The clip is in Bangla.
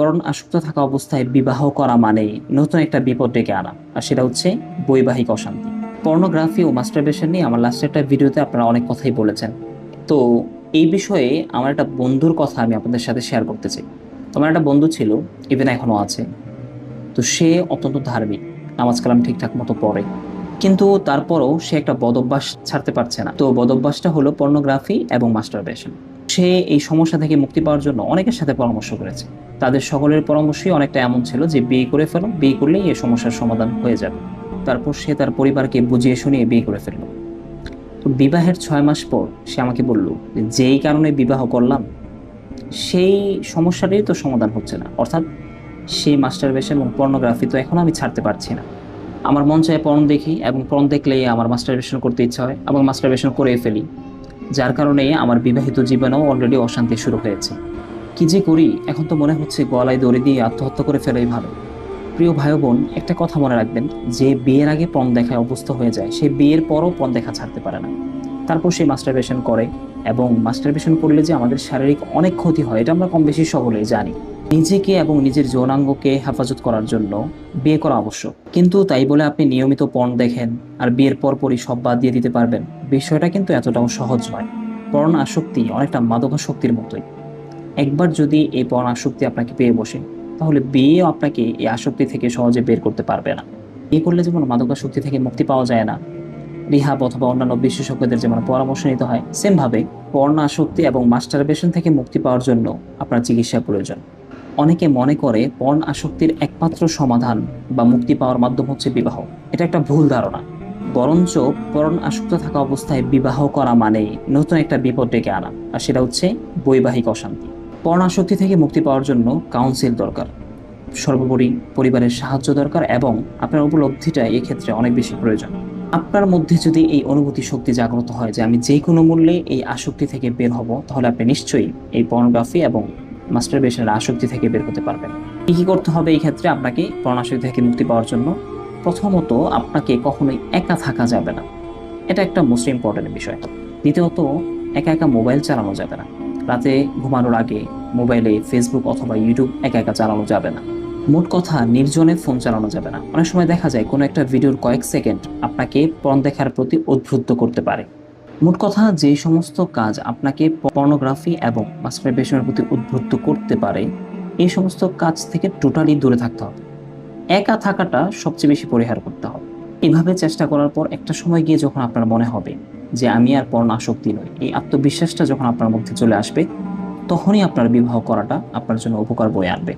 পরণ আসক্ত থাকা অবস্থায় বিবাহ করা মানেই নতুন একটা বিপদ ডেকে আনা, আর সেটা হচ্ছে বৈবাহিক অশান্তি। পর্নোগ্রাফি ও মাস্টারবেশন নিয়ে আমার লাস্ট একটা ভিডিওতে আপনারা অনেক কথাই বলেছেন। তো এই বিষয়ে আমার একটা বন্ধুর কথা আমি আপনাদের সাথে শেয়ার করতে চাই। আমার একটা বন্ধু ছিল, ইভেন এখনো আছে। তো সে অত্যন্ত ধার্মিক, নামাজ কালাম ঠিকঠাক মতো পড়ে, কিন্তু তারপরও সে একটা বদভ্যাস ছাড়তে পারছে না। তো বদভ্যাসটা হলো পর্নোগ্রাফি এবং মাস্টারবেশন। সে এই সমস্যা থেকে মুক্তি পাওয়ার জন্য অনেকের সাথে পরামর্শ করেছে। তাদের সকলের পরামর্শই অনেকটা এমন ছিল যে বিয়ে করে ফেলো, বিয়ে করলেই এই সমস্যার সমাধান হয়ে যাবে। তারপর সে তার পরিবারকে বুঝিয়ে শুনিয়ে বিয়ে করে ফেললো। তো বিবাহের 6 মাস পর সে আমাকে বলল যে যেই কারণে বিবাহ করলাম সেই সমস্যাটাই তো সমাধান হচ্ছে না, অর্থাৎ সেই মাস্টারবেশন এবং পর্নোগ্রাফি তো এখন আমি ছাড়তে পারছি না। আমার মন চায় পর্ন দেখি, এবং পর্ন দেখলেই আমার মাস্টারবেশন করতে ইচ্ছা হয় এবং মাস্টারবেশন করেই ফেলি, যার কারণে আমার বিবাহিত জীবনেও অলরেডি অশান্তি শুরু হয়েছে। কি যে করি, এখন তো মনে হচ্ছে গলায় দড়ি দিয়ে আত্মহত্যা করে ফেলাই ভালো। প্রিয় ভাই বোন, একটা কথা মনে রাখবেন, যে বিয়ের আগে পর্ন দেখায় অভ্যস্ত হয়ে যায় সে বিয়ের পরও পর্ন দেখা ছাড়তে পারে না। তারপর সে মাস্টারবেশন করে, এবং মাস্টারবেশন করলে যে আমাদের শারীরিক অনেক ক্ষতি হয় এটা আমরা কম বেশি সকলেই জানি। নিজেকে এবং নিজের যৌনাঙ্গকে হেফাজত করার জন্য বিয়ে করা আবশ্যক, কিন্তু তাই বলে আপনি নিয়মিত পর্ন দেখেন আর বিয়ের পরপরই সব বাদ দিয়ে দিতে পারবেন, বিষয়টা কিন্তু এতটাও সহজ নয়। পর্ন আসক্তি অনেকটা মাদকাসক্তির মতোই। একবার যদি এই পর্ন আসক্তি আপনাকে পেয়ে বসে, তাহলে বিয়েও আপনাকে এই আসক্তি থেকে সহজে বের করতে পারবে না। বিয়ে করলে যেমন মাদকাসক্তি থেকে মুক্তি পাওয়া যায় না, রিহাব অথবা অন্যান্য বিশেষজ্ঞদের যেমন পরামর্শ নিতে হয়, সেম ভাবে পর্ন আসক্তি এবং মাস্টারবেশন থেকে মুক্তি পাওয়ার জন্য আপনার চিকিৎসা প্রয়োজন। অনেকে মনে করে পর্ন আসক্তির একমাত্র সমাধান বা মুক্তি পাওয়ার মাধ্যম হচ্ছে বিবাহ। এটা একটা ভুল ধারণা। বরঞ্চ পর্ন আসক্ত থাকা অবস্থায় বিবাহ করা মানেই নতুন একটা বিপদ ডেকে আনা, আর সেটা হচ্ছে বৈবাহিক অশান্তি। পর্ন আসক্তি থেকে মুক্তি পাওয়ার জন্য কাউন্সিল দরকার, সর্বোপরি পরিবারের সাহায্য দরকার, এবং আপনার উপলব্ধিটা এক্ষেত্রে অনেক বেশি প্রয়োজন। আপনার মধ্যে যদি এই অনুভূতি শক্তি জাগ্রত হয় যে আমি যে কোনো মূল্যে এই আসক্তি থেকে বের হব, তাহলে আপনি নিশ্চয়ই এই পর্নোগ্রাফি এবং মাস্টারবেশনের আসক্তি থেকে বের হতে পারবেন। কি করতে হবে এই ক্ষেত্রে আপনাকে পর্ন আসক্তি থেকে মুক্তি পাওয়ার জন্য? প্রথমত, আপনাকে কখনোই একা থাকা যাবে না, এটা একটা মোস্ট ইম্পর্টেন্ট বিষয়। দ্বিতীয়ত, একা একা মোবাইল চালানো যাবে না। রাতে ঘুমানোর আগে মোবাইলে ফেসবুক অথবা ইউটিউব একা একা চালানো যাবে না। মোট কথা, নির্জনে ফোন চালানো যাবে না। অনেক সময় দেখা যায় কোনো একটা ভিডিওর কয়েক সেকেন্ড আপনাকে পর্ন দেখার প্রতি উদ্বুদ্ধ করতে পারে। মোট কথা, যে সমস্ত কাজ আপনাকে পর্নোগ্রাফি এবং মাস্টারবেশনের প্রতি উদ্বুদ্ধ করতে পারে, এই সমস্ত কাজ থেকে টোটালি দূরে থাকতে হবে। একা থাকাটা সবচেয়ে বেশি পরিহার করতে হবে। এভাবে চেষ্টা করার পর একটা সময় গিয়ে যখন আপনার মনে হবে যে আমি আর পর্ন আসক্তি নই, এই আত্মবিশ্বাসটা যখন আপনার মধ্যে চলে আসবে, তখনই আপনার বিবাহ করাটা আপনার জন্য উপকার বয়ে আনবে।